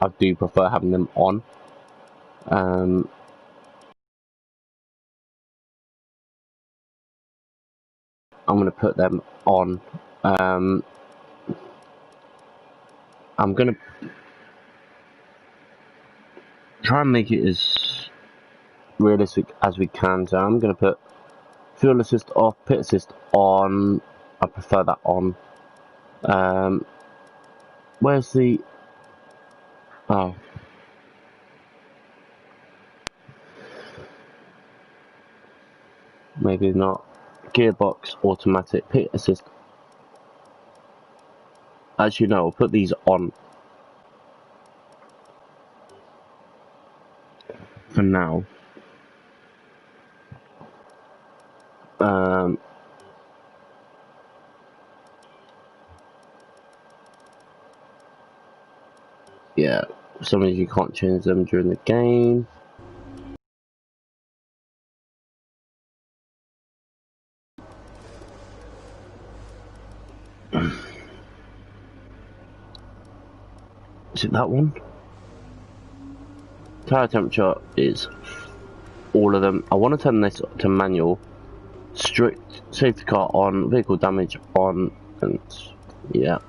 I do prefer having them on. I'm going to put them on. I'm going to try and make it as realistic as we can. So I'm going to put fuel assist off, pit assist on. I prefer that on. Where's the... Oh. Maybe not. Gearbox, automatic, pit assist. As you know, I'll put these on for now. Yeah, some of you can't change them during the game. Is it that one? Tire temperature is all of them. I want to turn this to manual. Strict safety car on, vehicle damage on, and yeah.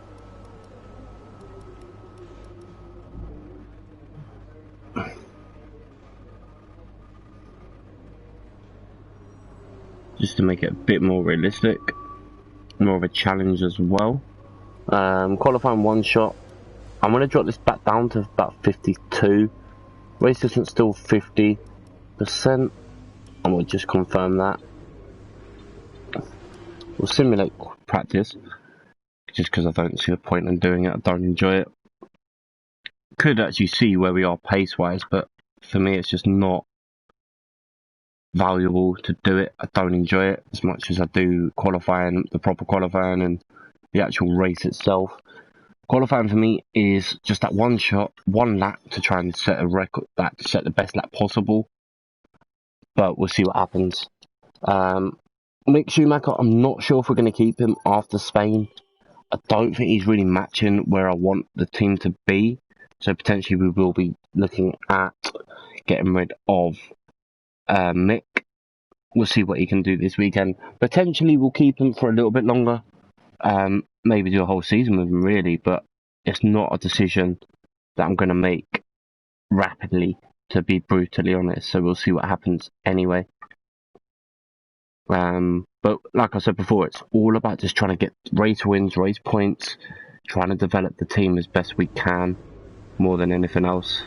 Just to make it a bit more realistic, more of a challenge as well. Qualifying one shot. I'm going to drop this back down to about 52. Race distance still 50%. And we'll just confirm that. We'll simulate practice. Just because I don't see the point in doing it. I don't enjoy it. Could actually see where we are pace-wise, but for me it's just not valuable to do it. I don't enjoy it as much as I do qualifying, the proper qualifying and the actual race itself. Qualifying for me is just that one shot, one lap to try and set a record, to set the best lap possible. But we'll see what happens. Mick Schumacher, I'm not sure if we're going to keep him after Spain. I don't think he's really matching where I want the team to be. So potentially we will be looking at getting rid of Mick. We'll see what he can do this weekend. Potentially we'll keep him for a little bit longer. Maybe do a whole season with him really, but it's not a decision that I'm going to make rapidly, to be brutally honest. So we'll see what happens anyway. But like I said before, it's all about just trying to get race wins, race points, trying to develop the team as best we can, more than anything else.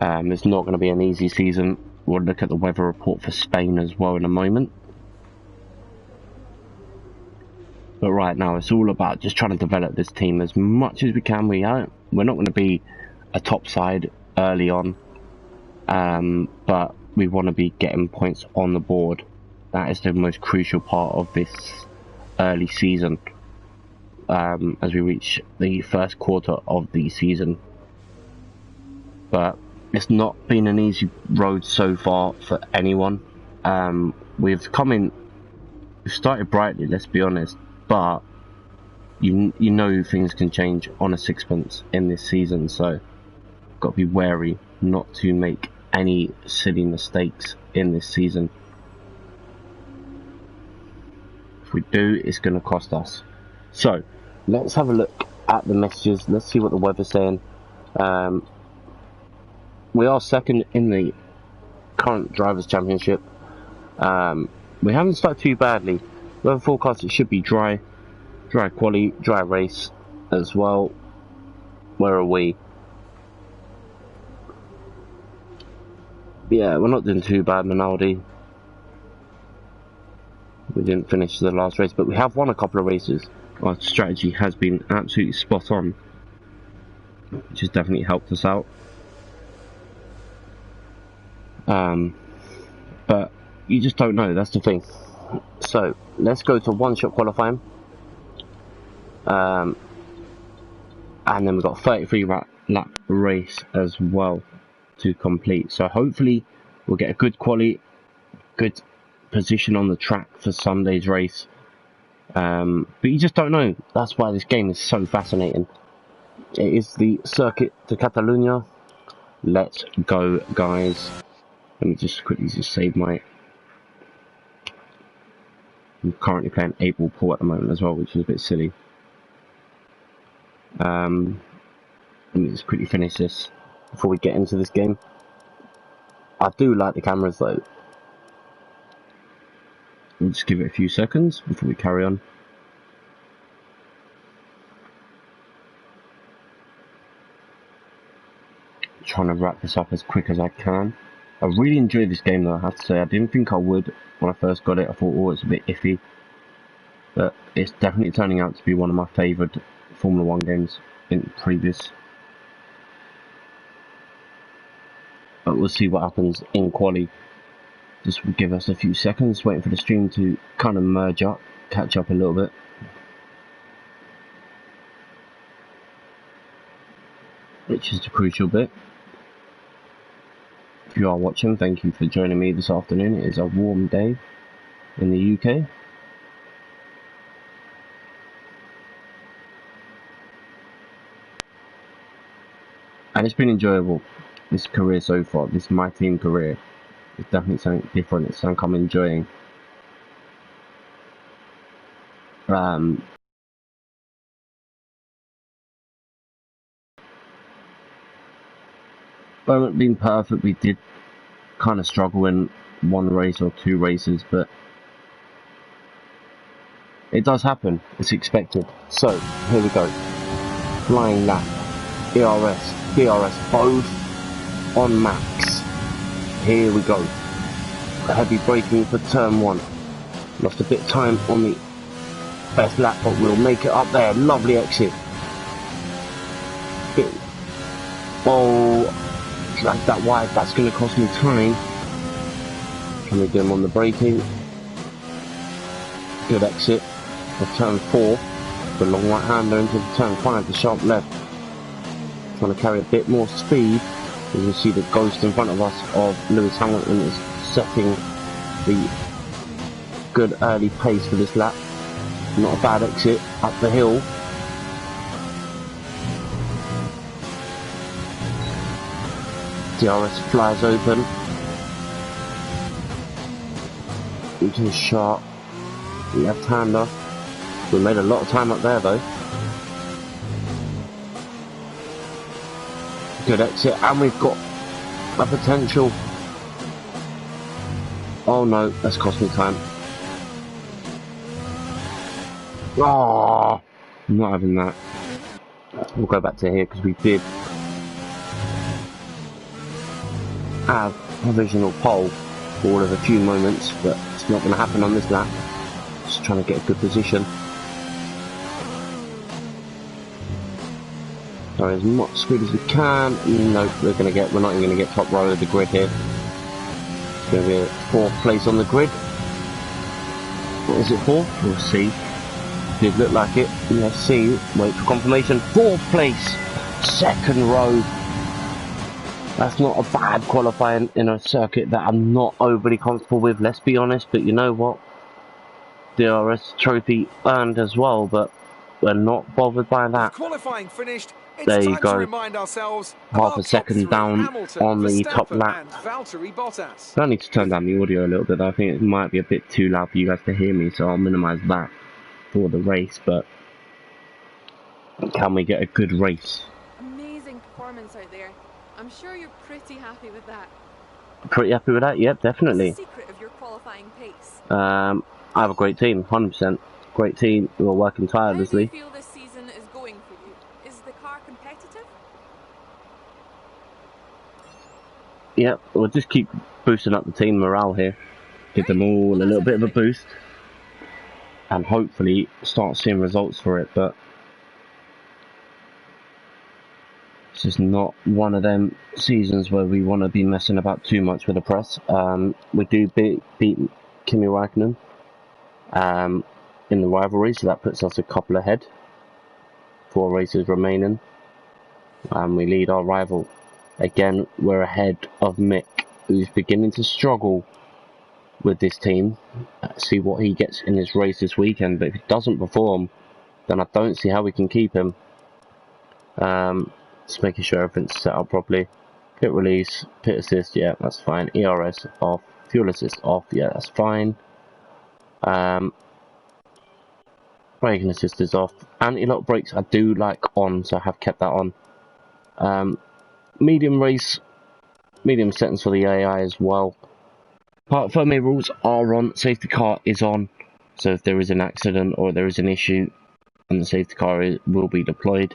It's not going to be an easy season. We'll look at the weather report for Spain as well in a moment. But right now, it's all about just trying to develop this team as much as we can. We're not going to be a top side early on, but we want to be getting points on the board. That is the most crucial part of this early season, as we reach the first quarter of the season. But it's not been an easy road so far for anyone. We've started brightly, let's be honest, but you know things can change on a sixpence in this season, so got to be wary not to make any silly mistakes in this season. If we do, it's going to cost us. So let's have a look at the messages. Let's see what the weather's saying. We are second in the current Drivers' Championship. We haven't started too badly. Weather forecast, it should be dry quali, dry race as well. Where are we? Yeah, we're not doing too bad, Minaldi. We didn't finish the last race, but we have won a couple of races. Our strategy has been absolutely spot on, which has definitely helped us out. But you just don't know, that's the thing. So let's go to one shot qualifying, and then we've got 33 lap race as well to complete. So hopefully we'll get a good quality, good position on the track for Sunday's race. But you just don't know. That's why this game is so fascinating. It is the Circuit de Catalunya. Let's go, guys. Let me just quickly save my... I'm currently playing 8-ball pool at the moment as well, which is a bit silly. Let me just quickly finish this before we get into this game. I do like the cameras though. We'll just give it a few seconds before we carry on. Trying to wrap this up as quick as I can. I really enjoyed this game though, I have to say. I didn't think I would when I first got it. I thought, oh, it's a bit iffy. But it's definitely turning out to be one of my favourite Formula 1 games in previous. But we'll see what happens in quali. Just give us a few seconds, waiting for the stream to kind of merge up, catch up a little bit. Which is the crucial bit. If you are watching, thank you for joining me this afternoon. It is a warm day in the UK. And it's been enjoyable, this career so far, this my team career. It's definitely something different, it's something I'm enjoying. Haven't been perfect, we did kind of struggle in one race or two races, but it does happen, it's expected. So, here we go. Flying lap, ERS, DRS, both on max. Here we go. Heavy braking for turn 1. Lost a bit of time on the best lap, but we'll make it up there. Lovely exit. Oh, drag that wide. That's going to cost me time. Trying to get him on the braking. Good exit for turn 4. The long right hander into the turn 5. The sharp left. Trying to carry a bit more speed. As you see, the ghost in front of us of Lewis Hamilton is setting the good early pace for this lap. Not a bad exit up the hill. DRS flies open into the sharp left-hander. We made a lot of time up there though. Good exit, and we've got a potential. Oh no, that's cost me time. Oh, I'm not having that. We'll go back to here because we did have provisional pole for all of a few moments, but it's not going to happen on this lap. Just trying to get a good position. So as much speed as we can. No, we're not even going to get top row of the grid here. It's going to be a 4th place on the grid. What is it for? We'll see. Did look like it. Let's see. Wait for confirmation. 4th place. 2nd row. That's not a bad qualifying in a circuit that I'm not overly comfortable with, let's be honest. But you know what? DRS trophy earned as well, but we're not bothered by that. Qualifying finished. It's there you time go. To remind ourselves Half a second down Hamilton, on the Verstappen top lap. and Valtteri Bottas. I need to turn down the audio a little bit. I think it might be a bit too loud for you guys to hear me, so I'll minimise that for the race. But can we get a good race? Amazing performance out there. I'm sure you're pretty happy with that. Pretty happy with that? Yep, definitely. What's the secret of your qualifying pace? I have a great team, 100%. Great team. We're working tirelessly. How do you feel this season is going for you? Is the car competitive? Yep, we'll just keep boosting up the team morale here. Give them all a little bit of a boost. And hopefully start seeing results for it, but it's just not one of them seasons where we want to be messing about too much with the press. We do beat Kimi Räikkönen in the rivalry, so that puts us a couple ahead. 4 races remaining. We lead our rival. Again, we're ahead of Mick, who's beginning to struggle with this team. See what he gets in his race this weekend, but if he doesn't perform, then I don't see how we can keep him. Just making sure everything's set up properly. Pit release, pit assist, yeah, that's fine. ERS off, fuel assist off, yeah, that's fine. Braking assist is off. Anti-lock brakes I do like on, so I have kept that on. Medium settings for the AI as well. Park firmware rules are on, safety car is on, so if there is an accident or there is an issue, and the safety car will be deployed.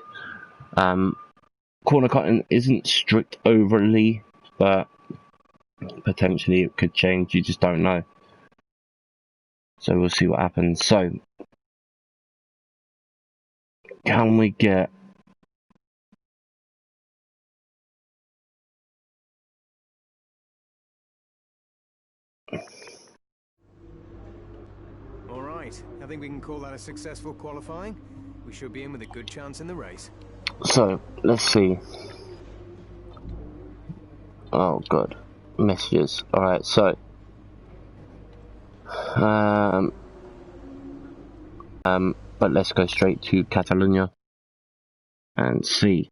Corner cutting isn't strict overly, but potentially it could change, you just don't know. So we'll see what happens. So, can we get... Alright, I think we can call that a successful qualifying. We should be in with a good chance in the race. So, let's see. Oh, good. Messages. Alright, so... but let's go straight to Catalonia and see.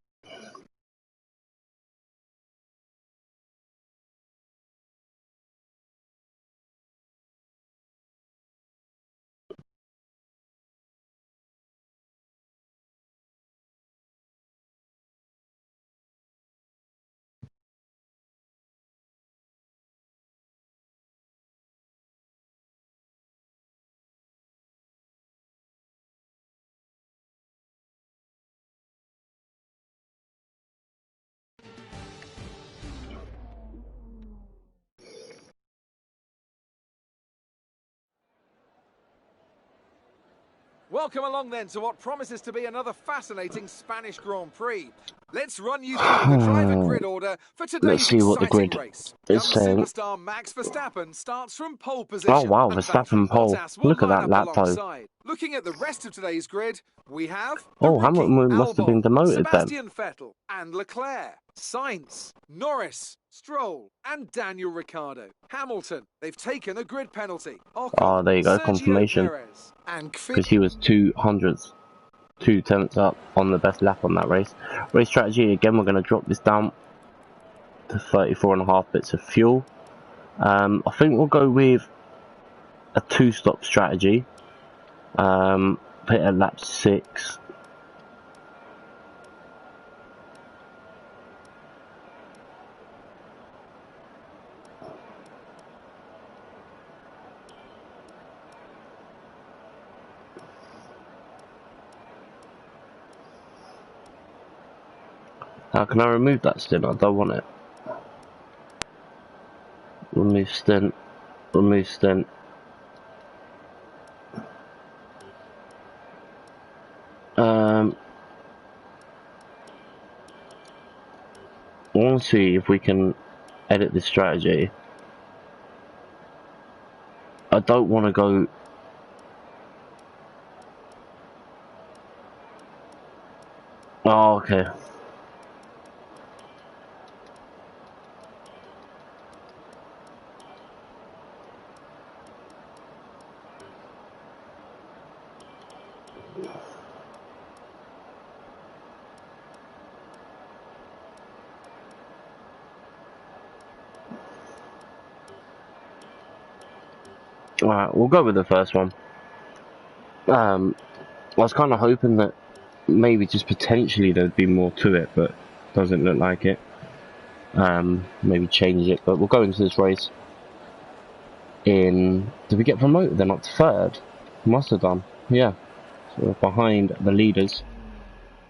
Welcome along then to what promises to be another fascinating Spanish Grand Prix. Let's run you through the driver grid order for today's see what the exciting grid race. is Young saying. superstar Max Verstappen starts from pole position. Oh wow, and Verstappen Valtteri pole. Bottas will Look at line that up lap though. alongside. Looking at the rest of today's grid, we have the Oh, rookie, Hamilton must have been Albon, demoted then. Sebastian Vettel and Leclerc, Sainz, Norris, Stroll and Daniel Ricciardo. Hamilton, they've taken a grid penalty. Ocon, Oh, there you go, Sergio confirmation. Perez, and Because he was 2/100 up on the best lap on that race. Race strategy, again, we're going to drop this down to 34.5 bits of fuel. I think we'll go with a 2-stop strategy. Pit at lap 6. How can I remove that stint? I don't want it. Remove stint. Remove stint. I want to see if we can edit this strategy. I don't want to go... Oh, okay. Alright, we'll go with the first one. I was kind of hoping that maybe just potentially there'd be more to it, but doesn't look like it. Maybe change it, but we'll go into this race in... Did we get promoted then up to 3rd? Must have done, yeah. So we're behind the leaders.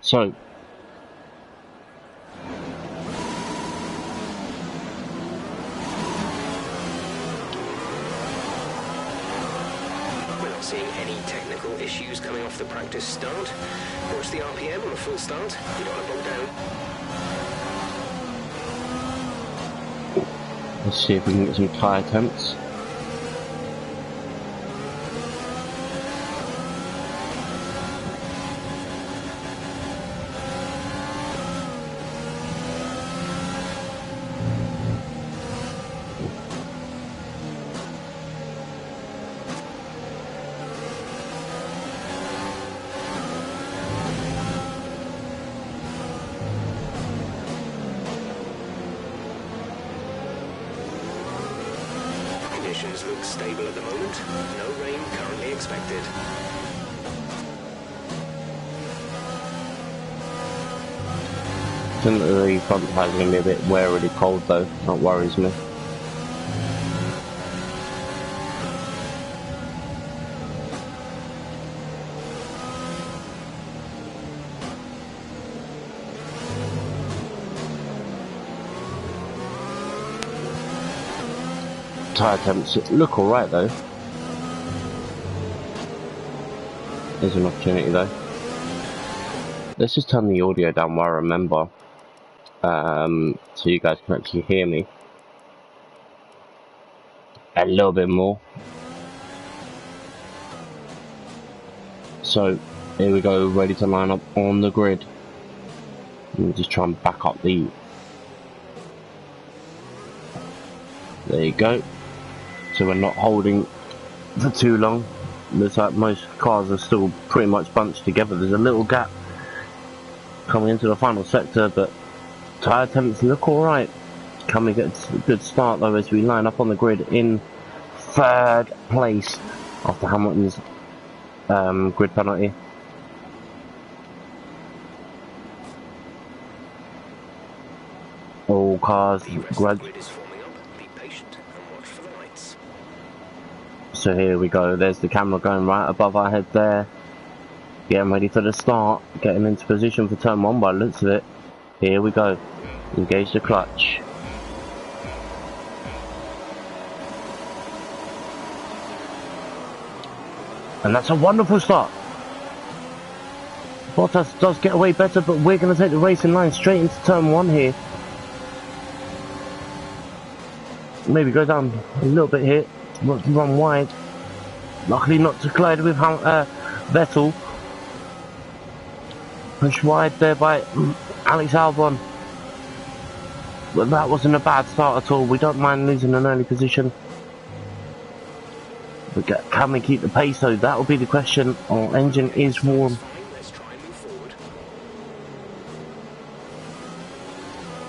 So... Seeing any technical issues coming off the practice start. Watch the RPM on the full start. You don't want to bog down. Let's see if we can get some tyre temps. conditions look stable at the moment. No rain currently expected. I think the front tyres are going to be a bit warily cold though, that worries me. Tyre temps look alright though. There's an opportunity though. Let's just turn the audio down while I remember, so you guys can actually hear me a little bit more. So here we go, ready to line up on the grid. Let me just try and back up the. There you go. So we're not holding for too long. Looks like most cars are still pretty much bunched together. There's a little gap coming into the final sector, but tyre temps look alright. Can we get a good start though as we line up on the grid in third place after Hamilton's grid penalty. All cars So here we go, there's the camera going right above our head there. Getting ready for the start, getting into position for turn 1 by the looks of it. Here we go, engage the clutch. And that's a wonderful start. Bottas does get away better, but we're going to take the racing line straight into turn 1 here. Maybe go down a little bit here. Run wide. Luckily not to collide with Vettel. Pushed wide there by Alex Albon. But that wasn't a bad start at all. We don't mind losing an early position. But can we keep the pace though? That will be the question. Our engine is warm.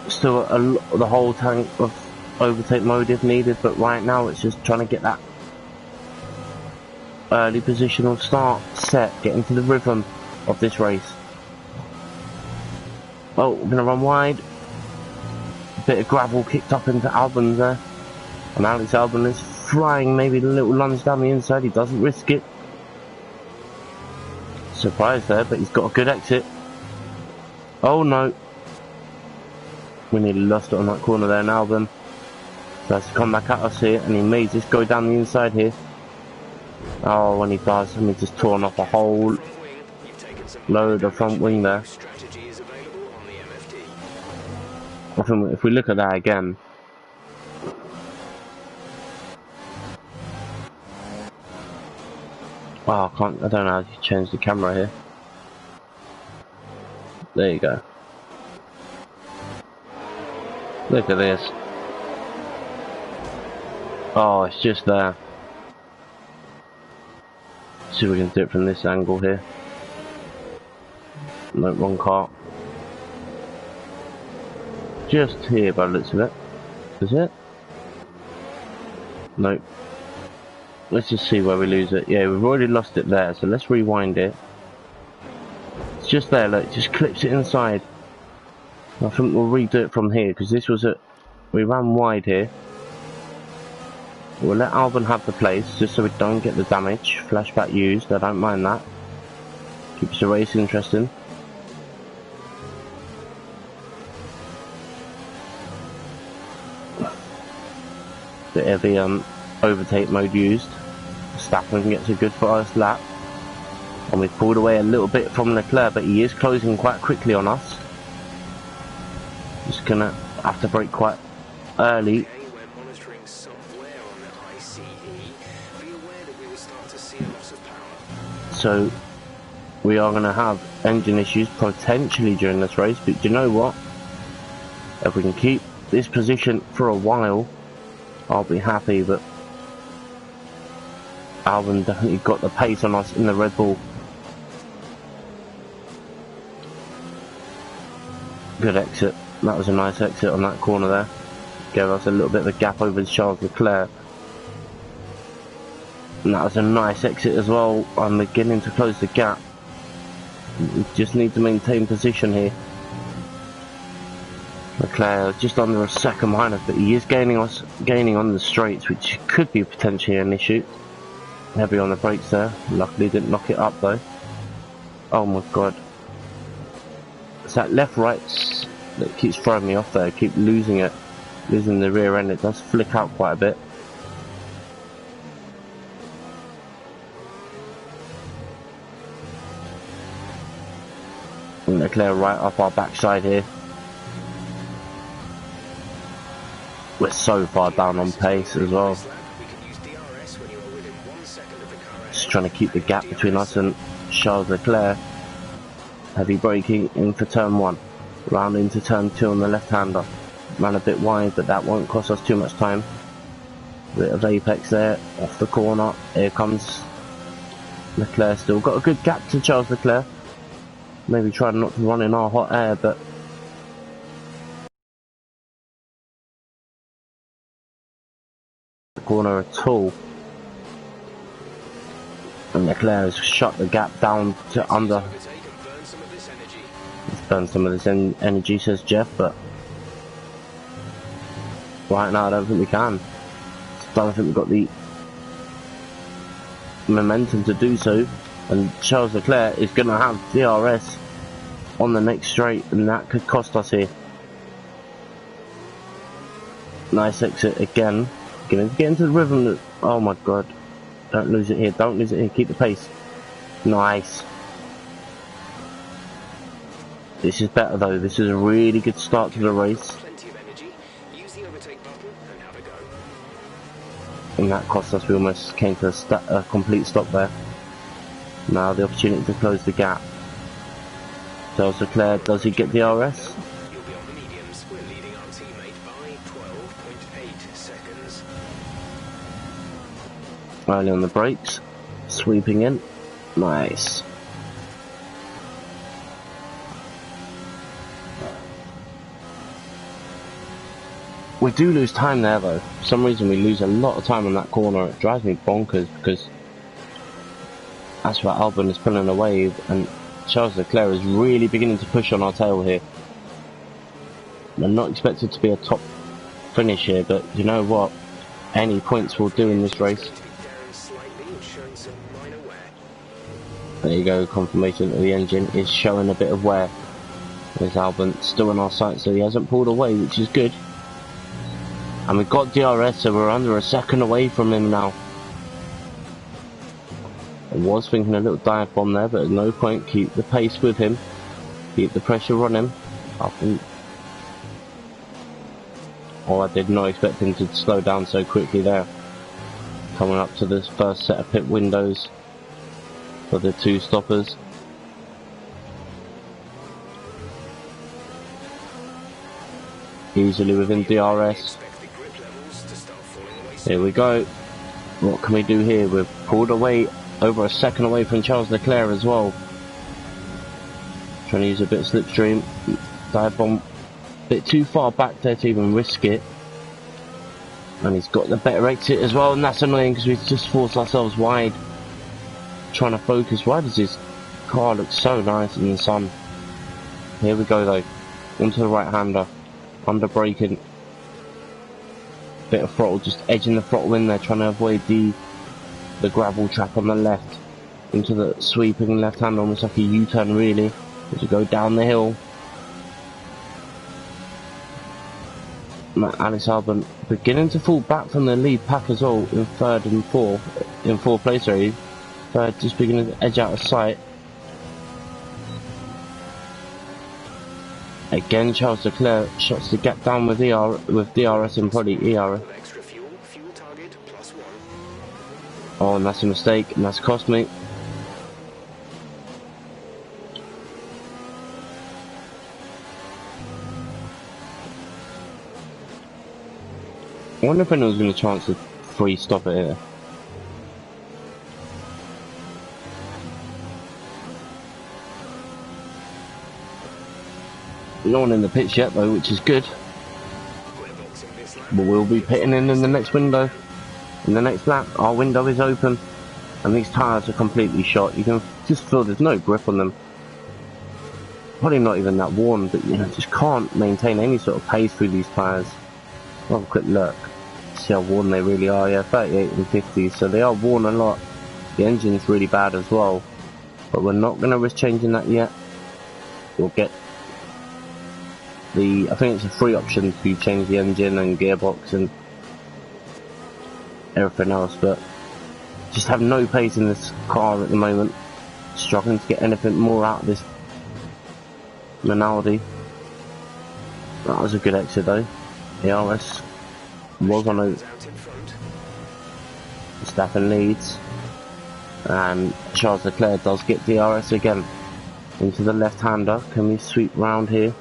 Still the whole tank of overtake mode if needed, but right now it's just trying to get that early positional start set, get into the rhythm of this race. Oh, we're gonna run wide. A bit of gravel kicked up into Albon there, and Alex Albon is flying, maybe a little lunge down the inside. He doesn't risk it. Surprise there, but he's got a good exit. Oh no, we nearly lost it on that corner there. And Albon tries to come back at us here, and he may just go down the inside here. Oh, when he does, and he's just torn off a whole load of front wing there. I think if we look at that again, oh, I don't know how to change the camera here. There you go. Look at this. Oh, it's just there. See if we can do it from this angle here. No, wrong car. Just here by the looks of it. Is it? Nope. Let's just see where we lose it. Yeah, we've already lost it there, so let's rewind it. It's just there, look, just clips it inside. I think we'll redo it from here, because this was we ran wide here. We'll let Albon have the place, just so we don't get the damage. Flashback used, I don't mind that. Keeps the race interesting. Bit of the overtake mode used. Verstappen gets a good first lap. And we've pulled away a little bit from Leclerc, but he is closing quite quickly on us. Just gonna have to brake quite early. So we are going to have engine issues potentially during this race, but you know what? If we can keep this position for a while, I'll be happy. But Albon definitely got the pace on us in the Red Bull. Good exit. That was a nice exit on that corner there. Gave us a little bit of a gap over Charles Leclerc. And that was a nice exit as well. I'm beginning to close the gap. We just need to maintain position here. Leclerc just under a second behind us, but he is gaining on the straights, which could be potentially an issue. Heavy on the brakes there. Luckily didn't knock it up though. Oh my god. It's that left right that keeps throwing me off there. I keep losing it. Losing the rear end. It does flick out quite a bit. And Leclerc right up our backside here. We're so far down on pace as well. Just trying to keep the gap between us and Charles Leclerc. Heavy braking in for turn 1. Round into turn 2 on the left-hander. Ran a bit wide, but that won't cost us too much time. Bit of apex there, off the corner. Here comes Leclerc still. Got a good gap to Charles Leclerc. Maybe trying not to run in our hot air, but the corner at all. And Leclerc has shut the gap down to under. Let's burn some of this energy, says Jeff, but right now I don't think we can. I don't think we've got the momentum to do so. And Charles Leclerc is going to have DRS on the next straight, and that could cost us here. Nice exit again. Get into the rhythm. Oh my god. Don't lose it here. Don't lose it here. Keep the pace. Nice. This is better though. This is a really good start to the race. And that cost us. We almost came to a complete stop there. Now the opportunity to close the gap. Charles Leclerc, does he get the RS? You'll be on the mediums. We're leading our teammate by 12.8 seconds. Early on the brakes. Sweeping in. Nice. We do lose time there though. For some reason we lose a lot of time on that corner. It drives me bonkers because that's where Albon is pulling away and Charles Leclerc is really beginning to push on our tail here. I'm not expected to be a top finish here, but you know what? Any points will do in this race. There you go, confirmation that the engine is showing a bit of wear. There's Albon still in our sights, so he hasn't pulled away, which is good. And we've got DRS, so we're under a second away from him now. I was thinking a little dive bomb there, but at no point. Keep the pace with him. Keep the pressure on him. Oh, I did not expect him to slow down so quickly there. Coming up to this first set of pit windows for the two stoppers. Easily within DRS. Here we go. What can we do here? We've pulled away over a second away from Charles Leclerc as well. Trying to use a bit of slipstream. Dive bomb. A bit too far back there to even risk it. And he's got the better exit as well, and that's annoying because we've just forced ourselves wide. Trying to focus. Why does his car look so nice in the sun? Here we go though. Onto the right hander. Under braking. Bit of throttle, just edging the throttle in there, trying to avoid the gravel trap on the left. Into the sweeping left hand, almost like a U-turn really. As you go down the hill. Alex Albon beginning to fall back from the lead pack as well in third and fourth. In fourth place already. Third just beginning to edge out of sight. Again, Charles Leclerc shuts the gap down with DRS and probably ERS. Oh, and that's a mistake, and that's cost me. I wonder if anyone's going to chance to free stop it here. No one in the pits yet though, which is good. But we'll be pitting in the next window. In the next lap, our window is open. And these tyres are completely shot. You can just feel there's no grip on them. Probably not even that worn, but you know, just can't maintain any sort of pace through these tyres. I'll have a quick look. See how worn they really are. Yeah, 38 and 50, so they are worn a lot. The engine's really bad as well. But we're not going to risk changing that yet. We'll get I think it's a free option to change the engine and gearbox and everything else, but just have no pace in this car at the moment. Struggling to get anything more out of this Minaldi. That was a good exit though. The RS was on a Verstappen leads, and Charles Leclerc does get DRS again into the left-hander. Can we sweep round here?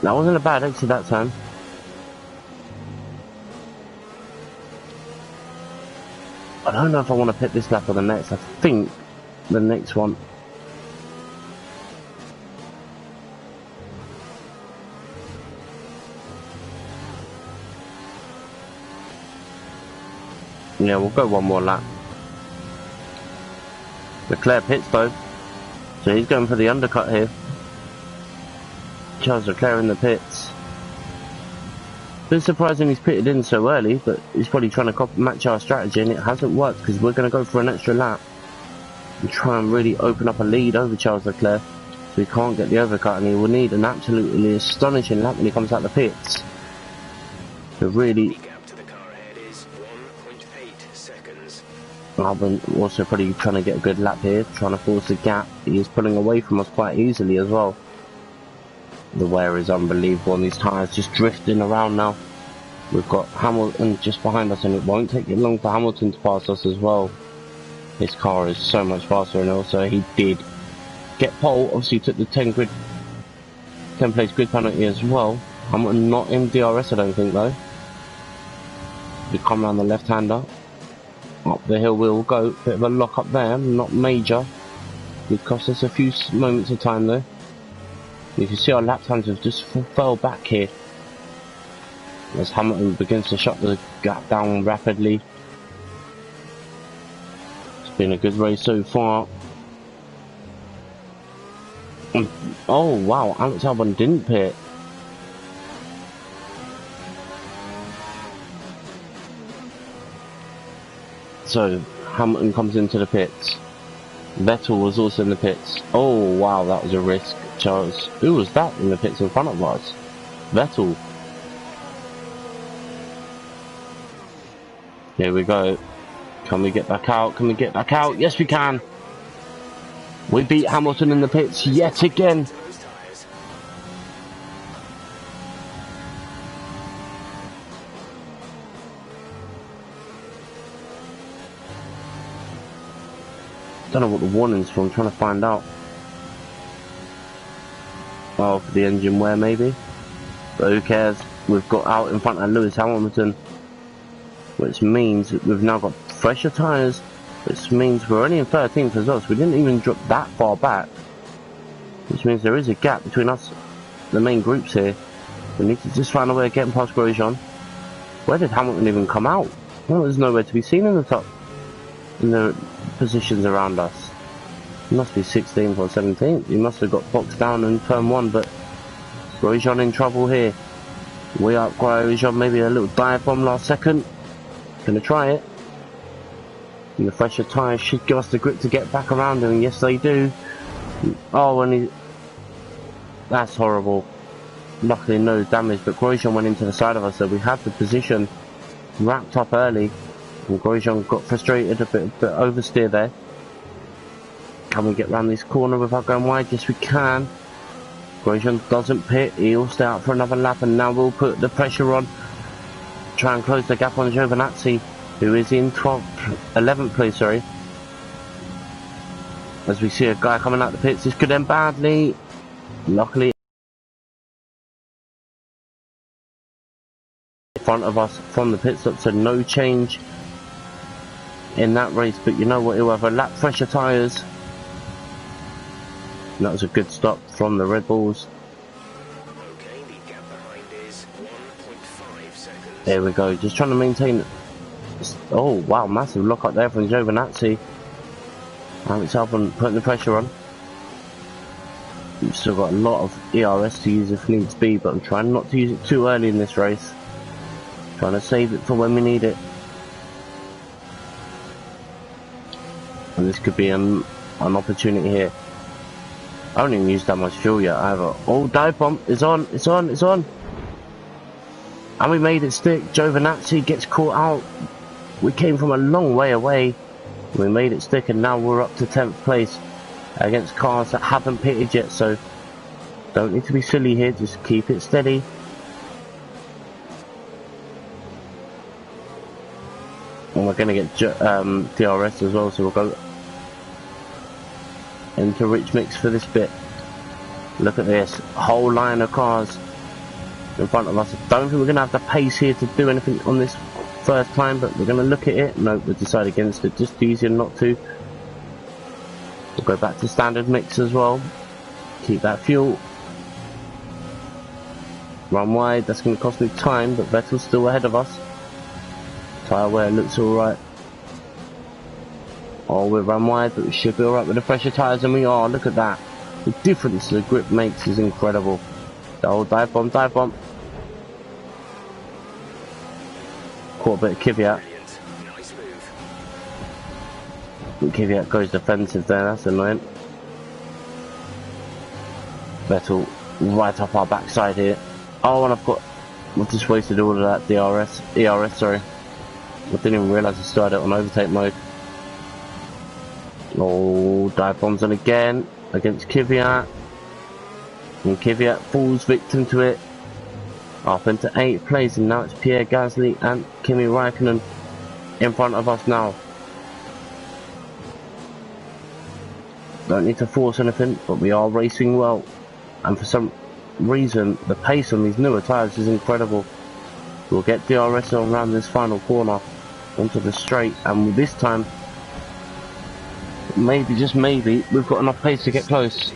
That wasn't a bad exit that time. I don't know if I want to pit this lap or the next. I think the next one. Yeah, we'll go one more lap. Leclerc pits though, so he's going for the undercut here. Charles Leclerc in the pits. Bit surprising he's pitted in so early, but he's probably trying to match our strategy, and it hasn't worked because we're going to go for an extra lap and try and really open up a lead over Charles Leclerc, so he can't get the overcut, and he will need an absolutely astonishing lap when he comes out the pits to really. Albon also probably trying to get a good lap here, trying to force the gap. He is pulling away from us quite easily as well. The wear is unbelievable, and these tyres just drifting around now. We've got Hamilton just behind us, and it won't take it long for Hamilton to pass us as well. His car is so much faster, and also he did get pole. Obviously took the 10 place grid penalty as well. Hamilton not in DRS I don't think though. We come around the left-hander. Up the hill we'll go. Bit of a lock up there, not major. It cost us a few moments of time though. You can see our lap times have just fell back here as Hamilton begins to shut the gap down rapidly. It's been a good race so far. Oh wow, Alex Albon didn't pit. So Hamilton comes into the pits. Vettel was also in the pits. Oh wow, that was a risk. Charles, who was that in the pits in front of us? Vettel. Here we go. Can we get back out? Can we get back out? Yes we can. We beat Hamilton in the pits yet again. Don't know what the warning's for, I'm trying to find out. Oh, for the engine wear maybe? But who cares? We've got out in front of Lewis Hamilton, which means we've now got fresher tyres, which means we're only in 13th as well, so we didn't even drop that far back. Which means there is a gap between us, the main groups here. We need to just find a way of getting past Grosjean. Where did Hamilton even come out? Well, there's nowhere to be seen in the top, in the positions around us. He must be 16th or 17th. He must have got boxed down in turn 1, but Grosjean in trouble here. Way up Grosjean, maybe a little dive bomb last second. Gonna try it. And the fresher tyres should give us the grip to get back around him, and yes they do. Oh, and that's horrible. Luckily no damage, but Grosjean went into the side of us, so we had the position wrapped up early. And Grosjean got frustrated, a bit oversteer there. Can we get round this corner without going wide? Yes we can. Grosjean doesn't pit, he'll stay out for another lap, and now we'll put the pressure on. Try and close the gap on Giovinazzi, who is in 11th place, sorry. As we see a guy coming out the pits, this could end badly. Luckily, in front of us from the pit stop, so no change in that race, but you know what, he'll have a lap fresher tyres. And that was a good stop from the Red Bulls. Okay, the gap behind is 1.5 seconds. There we go, just trying to maintain Oh wow, massive lock up there from Giovinazzi. Alex Albon putting the pressure on. We've still got a lot of ERS to use if needs be, but I'm trying not to use it too early in this race. Trying to save it for when we need it. And this could be an opportunity here. I haven't even used that much fuel yet either. Oh, dive bomb is on, it's on, it's on. And we made it stick. Giovinazzi gets caught out. We came from a long way away. We made it stick and now we're up to 10th place against cars that haven't pitted yet, so don't need to be silly here, just keep it steady. And we're going to get DRS as well, so we'll go into rich mix for this bit. Look at this, whole line of cars in front of us. I don't think we're going to have the pace here to do anything on this first time, but we're going to look at it. No, we'll decide against it, just easier not to. We'll go back to standard mix as well. Keep that fuel. Run wide, that's going to cost me time, but Vettel's still ahead of us. Tyre wear looks alright. Oh, we're run wide, but we should be alright with the fresher tyres, and we are. Look at that. The difference the grip makes is incredible. The old dive bomb, dive bomb. Caught a bit of Kvyat. Kvyat goes defensive there, that's annoying. Vettel right up our backside here. Oh, and I've just wasted all of that ERS, sorry. I didn't even realise I started on overtake mode. Oh, dive bombs on again against Kvyat. And Kvyat falls victim to it. Up into 8th place, and now it's Pierre Gasly and Kimi Raikkonen in front of us now. Don't need to force anything, but we are racing well. And for some reason, the pace on these newer tyres is incredible. We'll get DRS on around this final corner onto the straight, and this time, maybe, just maybe, we've got enough pace to get close.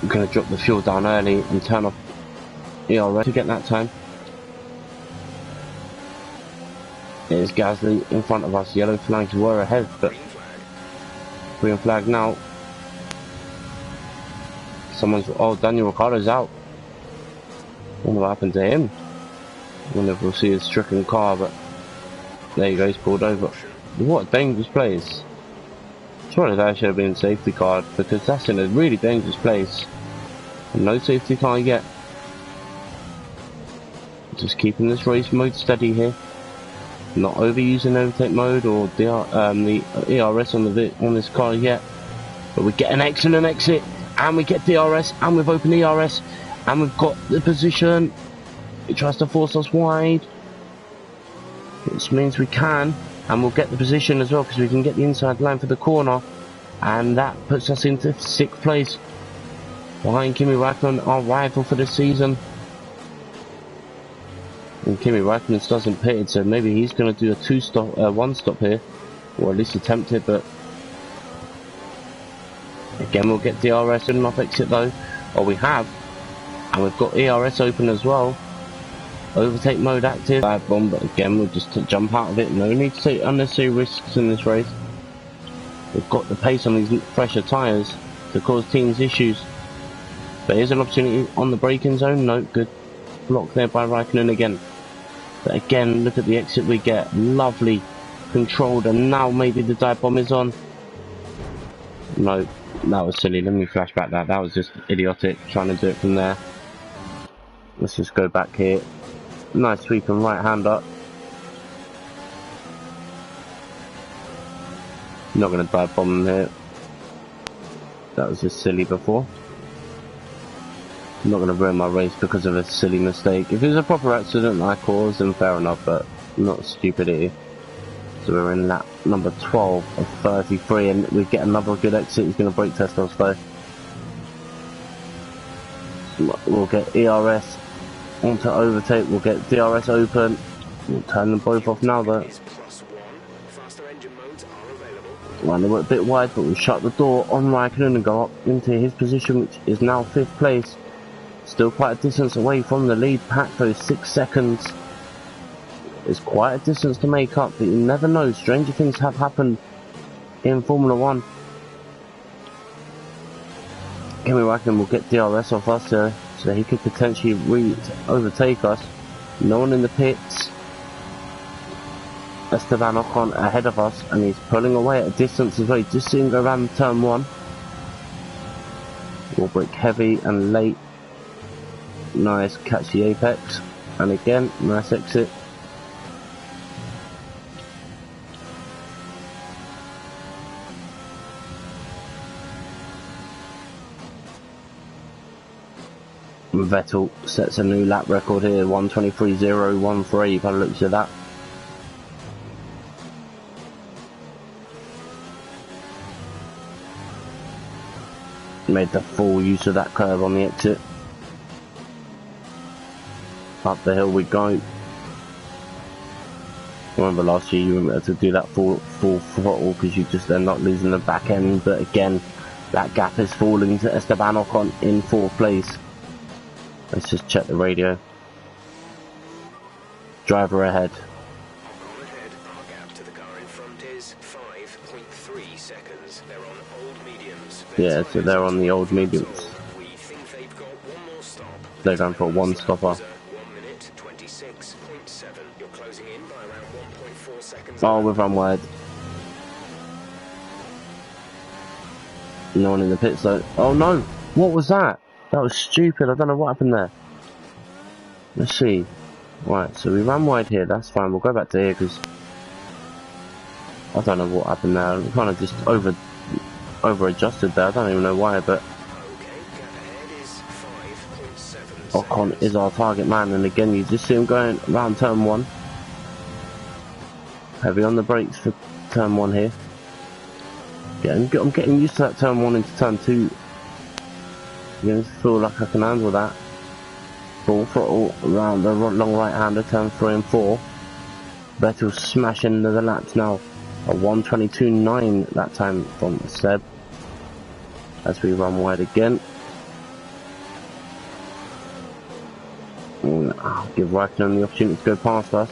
We're going to drop the fuel down early and turn off ERS to get that time. There's Gasly in front of us. Yellow flags were ahead, but green flag now. Oh, Daniel Ricciardo's out. I wonder what happened to him. I wonder if we'll see his stricken car, but there you go, he's pulled over. What a dangerous place. Surely that should have been a safety car, because that's in a really dangerous place. No safety car yet. Just keeping this race mode steady here. Not overusing overtake mode or the ERS on this car yet. But we get an excellent exit, and we get DRS, and we've opened ERS, and we've got the position. It tries to force us wide, which means we can, and we'll get the position as well, because we can get the inside line for the corner, and that puts us into 6th place behind Kimi Raikkonen, our rival for the season. And Kimi Raikkonen still hasn't pitted, so maybe he's going to do a one stop here, or at least attempt it. But again, we'll get DRS in off exit though, or we have, and we've got ERS open as well. Overtake mode active. Bad bomb, but again, we'll just jump out of it. No need to take unnecessary risks in this race. We've got the pace on these fresher tyres to cause teams issues. There is an opportunity on the braking zone. No, good block there by Raikkonen again. But again, look at the exit we get. Lovely, controlled, and now maybe the dive bomb is on. No, that was silly. Let me flash back that. That was just idiotic, trying to do it from there. Let's just go back here. Nice sweep and right hand up. Not going to dive bomb here. That was just silly before. I'm not going to ruin my race because of a silly mistake. If it was a proper accident I caused, then fair enough, but not stupidity. So we're in lap number 12 of 33, and we get another good exit. He's going to brake test us though. We'll get ERS onto overtake. We'll get DRS open. We'll turn them both off now though. Well, they were a bit wide, but we'll shut the door on Raikkonen and go up into his position, which is now 5th place. Still quite a distance away from the lead pack, though, 6 seconds. It's quite a distance to make up, but you never know. Stranger things have happened in Formula 1. Kimi Räikkönen will get DRS off us, so he could potentially overtake us. No one in the pits. Esteban Ocon ahead of us, and he's pulling away at a distance as well. He's just seeing go around turn 1. Will brake heavy and late. Nice, catch the apex. And again, nice exit. Vettel sets a new lap record here, 1:23.013 by the looks of that. Made the full use of that curve on the exit. Up the hill we go. Remember last year you had to do that full throttle because you just end up losing the back end, but again that gap is falling to Esteban Ocon in 4th place. Let's just check the radio. Driver ahead. Ocon ahead. Our gap to the car in front is 5.3 seconds. They're on old mediums. Yeah, so they're on the old mediums. We think they've got one more stop. They're going for a one stopper. 1 minute 26.7. You're closing in by around 1.4 seconds. Oh, we've run wide. No one in the pits though. Oh no! What was that? That was stupid. I don't know what happened there. Let's see. Right, so we ran wide here. That's fine. We'll go back to here because I don't know what happened there. We kind of just over adjusted there. I don't even know why, but Ocon is our target man, and again you just see him going around turn 1. Heavy on the brakes for turn 1 here. Yeah, I'm getting used to that turn 1 into turn 2. I feel like I can handle that. Full throttle around the long right hander, turn 3 and 4. Vettel smashing into the laps now. A 1:22.9 that time from Seb. As we run wide again. I'll give Räikkönen the opportunity to go past us,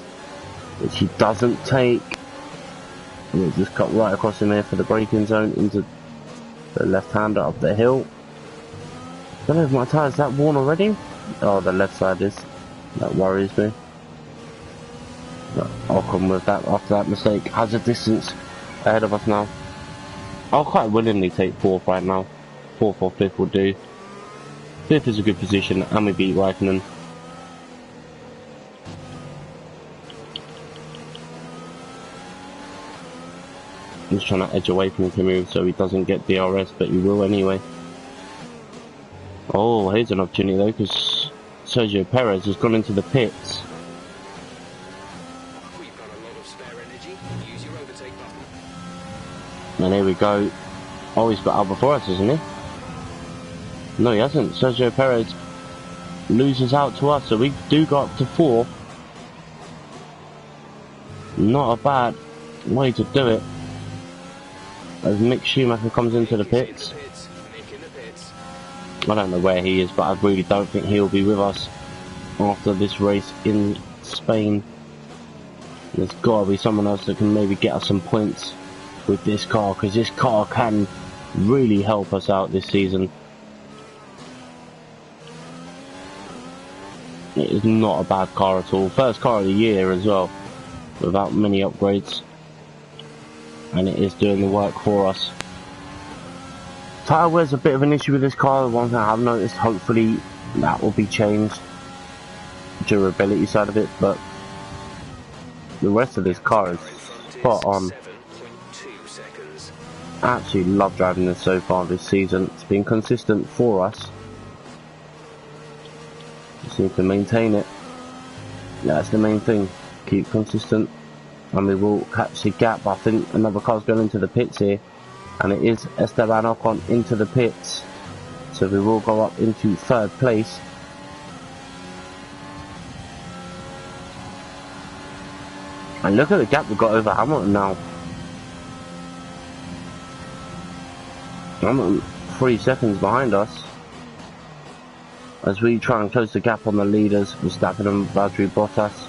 which he doesn't take. We'll just cut right across him here for the braking zone into the left hander up the hill. I don't know if my tyre's that worn already. Oh, the left side is. That worries me. But Ocon with that after that mistake has a distance ahead of us now. I'll quite willingly take 4th right now. 4th or 5th will do. 5th is a good position, and we beat Räikkönen. I'm just trying to edge away from Kimi so he doesn't get DRS, but he will anyway. Oh, here's an opportunity though, because Sergio Perez has gone into the pits. We've got a lot of spare energy. Use your overtake button. And here we go. Oh, he's got out before us, isn't he? No, he hasn't. Sergio Perez loses out to us, so we do go up to 4. Not a bad way to do it. As Mick Schumacher comes into the pits. I don't know where he is, but I really don't think he'll be with us after this race in Spain. There's got to be someone else that can maybe get us some points with this car, because this car can really help us out this season. It is not a bad car at all. First car of the year as well, without many upgrades. And it is doing the work for us. Tyre wear's a bit of an issue with this car. The one thing I have noticed, hopefully that will be changed. Durability side of it, but the rest of this car is spot on. Absolutely love driving this so far this season. It's been consistent for us. Just need to maintain it. That's the main thing. Keep consistent. And we will catch the gap. I think another car's going into the pits here, and it is Esteban Ocon into the pits, so we will go up into 3rd place. And look at the gap we've got over Hamilton now. Hamilton 3 seconds behind us as we try and close the gap on the leaders. Verstappen and Valtteri Bottas.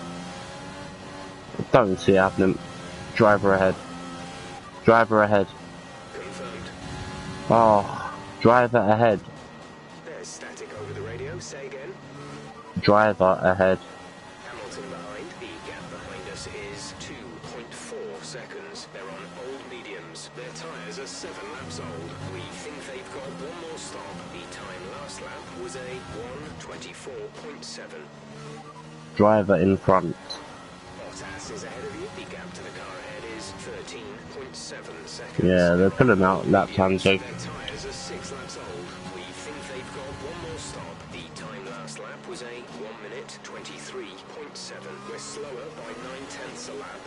Don't see it happening. Driver ahead. Driver ahead. Confirmed. Oh, driver ahead. There's static over the radio. Say again. Driver ahead. Hamilton behind. The gap behind us is 2.4 seconds. They're on old mediums. Their tyres are 7 laps old. We think they've got one more stop. The time last lap was a 1:24.7. Driver in front. Bottas is ahead of you. The gap to the car ahead is 13.7 seconds. Yeah, they're pulling out lap times, so Their tyres are 6 laps old. We think they've got one more stop. The time last lap was a 1:23.7. We're slower by 9/10 a lap.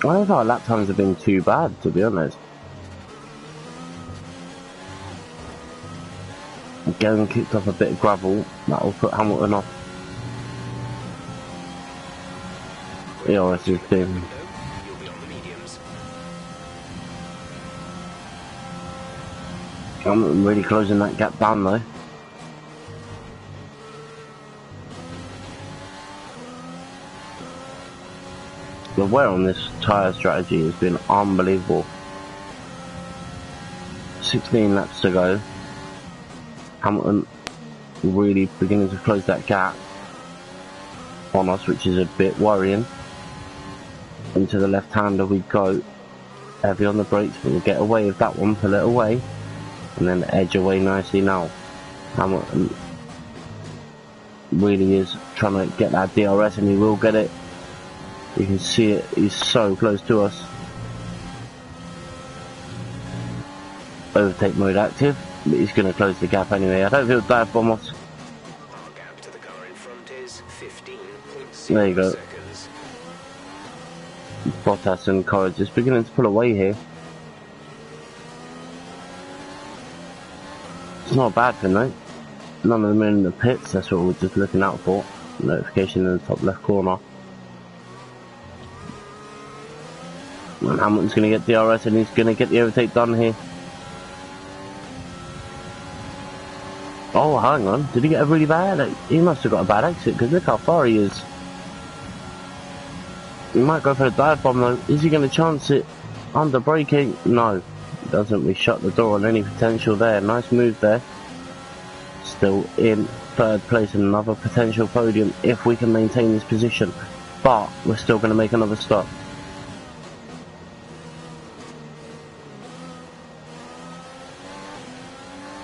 I don't think our lap times have been too bad, to be honest. Again, kicked off a bit of gravel. That'll put Hamilton off. ERS is been. You'll be on the mediums. I'm really closing that gap down though. The wear on this tyre strategy has been unbelievable. 16 laps to go. Hamilton really beginning to close that gap on us, which is a bit worrying. Into the left-hander we go. Heavy on the brakes, but we'll get away with that one, pull it away, and then edge away nicely now. Hamilton really is trying to get that DRS, and he will get it. You can see it, he's so close to us. Overtake mode active, but he's going to close the gap anyway. I don't think he'll dive bomb us. Our gap to the car in front is 15.0 There you go. seconds. Bottas and Courage is beginning to pull away here. It's not a bad thing though. None of them are in the pits, that's what we're just looking out for. Notification in the top left corner. And Hamilton's going to get DRS and he's going to get the overtake done here. Oh, hang on. Did he get a really bad? He must have got a bad exit because look how far he is. He might go for the dive bomb though. Is he going to chance it under braking? No. He doesn't. We shut the door on any potential there. Nice move there. Still in third place and another potential podium if we can maintain this position. But we're still going to make another stop.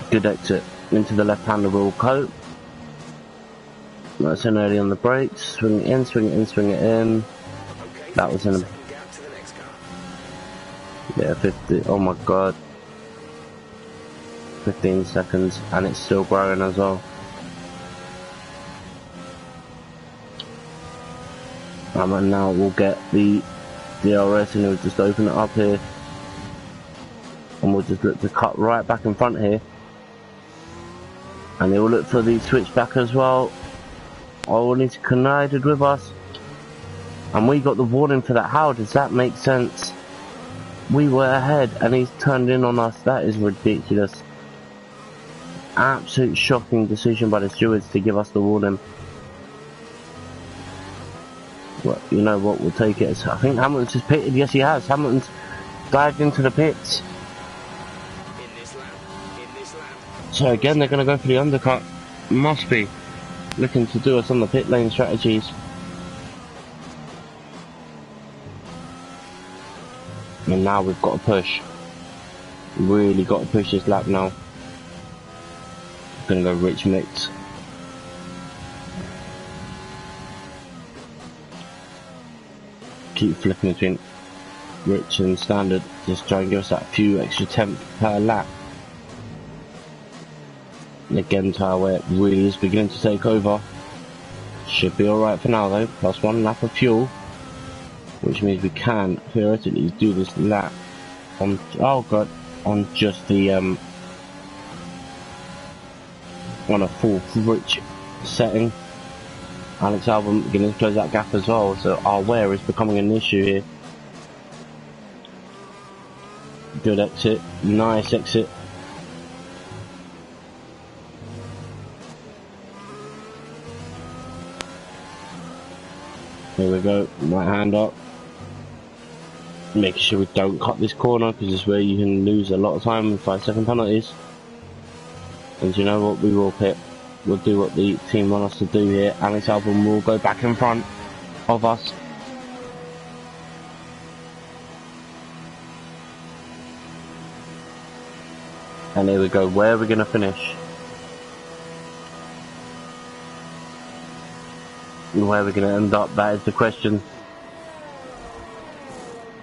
Good exit into the left-hander will cope. Nice and early on the brakes. Swing it in, swing it in, swing it in. Okay, That was in a... second gap to the next car. Yeah, 50. Oh my god. 15 seconds and it's still growing as well. And now we'll get the DRS and we'll just open it up here. And we'll just look to cut right back in front here. And they will look for the switchback as well. Oh, and he's collided with us. And we got the warning for that. How does that make sense? We were ahead and he's turned in on us. That is ridiculous. Absolute shocking decision by the stewards to give us the warning. Well, you know what, we'll take it. I think Hamilton's just pitted. Yes, he has. Hamilton's dived into the pits. In this lap. So again, they're going to go for the undercut. Must be looking to do us on the pit lane strategies. And now we've got to push. Really got to push this lap now. Gonna go rich mix. Keep flipping between rich and standard. Just try and give us that few extra tenths per lap. And again, tyre wear really is beginning to take over. Should be alright for now though. Plus 1 lap of fuel. Which means we can theoretically do this lap on, oh god, on just the on a full rich setting. Alex Albon beginning to close that gap as well, so our wear is becoming an issue here. Good exit. Nice exit. Here we go. Right hand up. Making sure we don't cut this corner because it's where you can lose a lot of time with 5-second penalties. And you know what? We will pit. We'll do what the team want us to do here. Alex Albon will go back in front of us. And here we go. Where are we going to finish? Where are we going to end up? That is the question.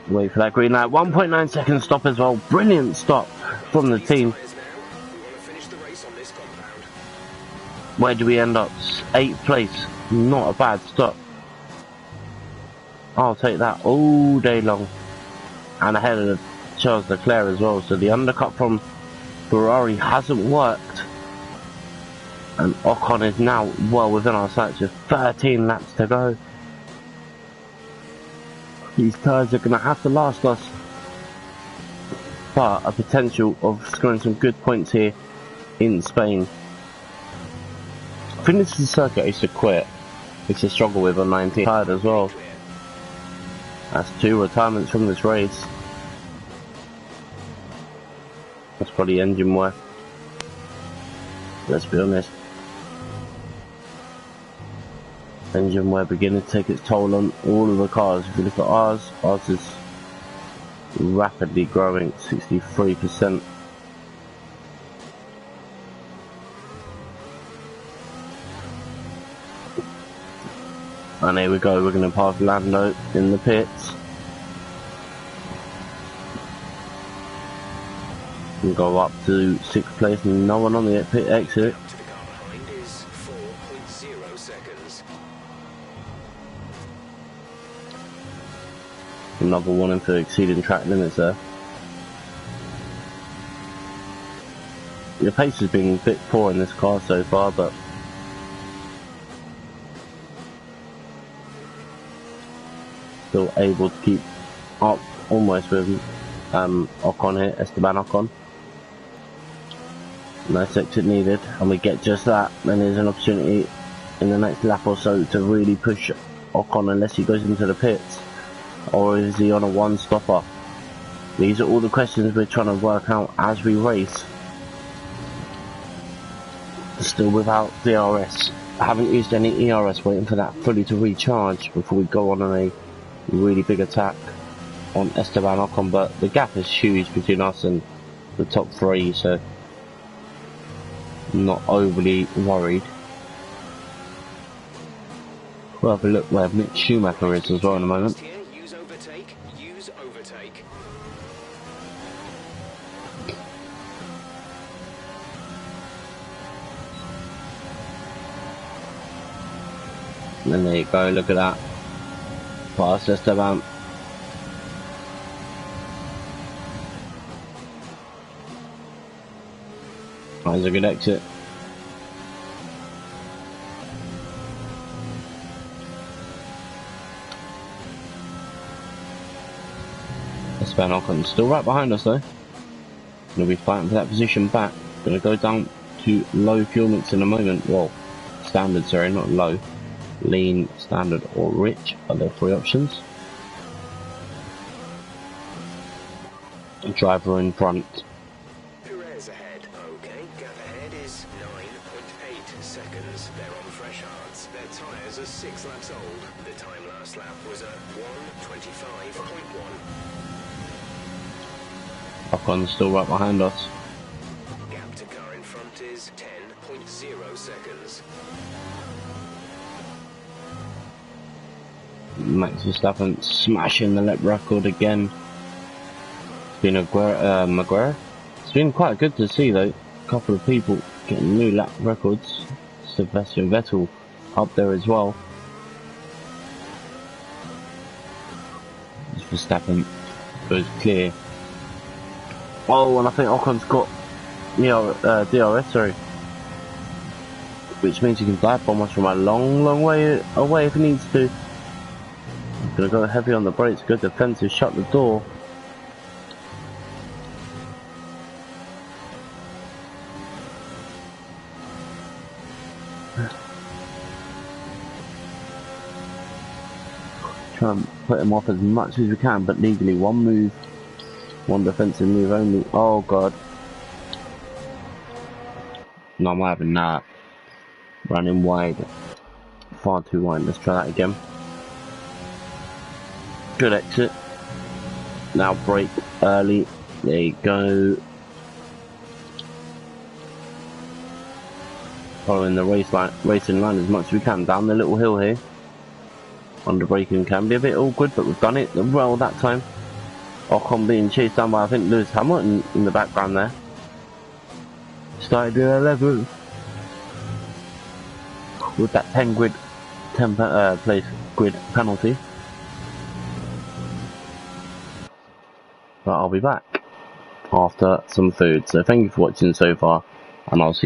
Wait for that green light. 1.9 second stop as well. Brilliant stop from the team. Where do we end up? 8th place. Not a bad stop. I'll take that all day long. And ahead of Charles Leclerc as well. So the undercut from Ferrari hasn't worked. And Ocon is now well within our sights with 13 laps to go. These tyres are going to have to last us. But a potential of scoring some good points here in Spain. I think this is a circuit I used to quit. It's a struggle with on 19 tired as well. That's 2 retirements from this race. That's probably engine wear. Let's be honest. Engine wear beginning to take its toll on all of the cars. If you look at ours is rapidly growing, 63%. And here we go, we're going to pass Lando in the pits. And go up to 6th place and no one on the pit exit. Another warning for exceeding track limits there. The pace has been a bit poor in this car so far, but still able to keep up almost with Ocon here, Esteban Ocon. Nice exit needed, and we get just that. Then there's an opportunity in the next lap or so to really push Ocon unless he goes into the pits. Or is he on a one-stopper? These are all the questions we're trying to work out as we race. Still without DRS. I haven't used any ERS, waiting for that fully to recharge before we go on a really big attack on Esteban Ocon, but the gap is huge between us and the top 3, so I'm not overly worried. We'll have a look where Mick Schumacher is as well in a moment. Use overtake. And there you go, look at that. Past Esteban. That's a good exit. Esteban Ocon still right behind us though. Gonna be fighting for that position back. Gonna go down to low fuel mix in a moment. Well, standard, sorry, not low. Lean, standard or rich are the 3 options. Driver in front. Perez ahead. Okay, gap ahead is 9.8 seconds. They're on fresh hards. Their tyres are 6 laps old. The time last lap was a 1:25.1. Ocon's still right behind us. Gap to car in front is 10.0 seconds. Max Verstappen smashing the lap record again. It's been Maguire. It's been quite good to see though. A couple of people getting new lap records. Sebastian Vettel up there as well. Verstappen goes clear. Oh, and I think Ocon's got DRS, sorry. Which means he can dive bomb us from a long way away if he needs to. Gonna go heavy on the brakes, good defensive, shut the door. Try and put him off as much as we can, but legally one move, one defensive move only. Oh god. No, I'm having that. Running wide. Far too wide. Let's try that again. Good exit. Now break early. There you go. Following the racing line as much as we can down the little hill here. Under braking can be a bit awkward, but we've done it well that time. Ocon being chased down by, I think, Lewis Hamilton in the background there. Started in 11th with that 10 place grid penalty. But I'll be back after some food. So thank you for watching so far, and I'll see you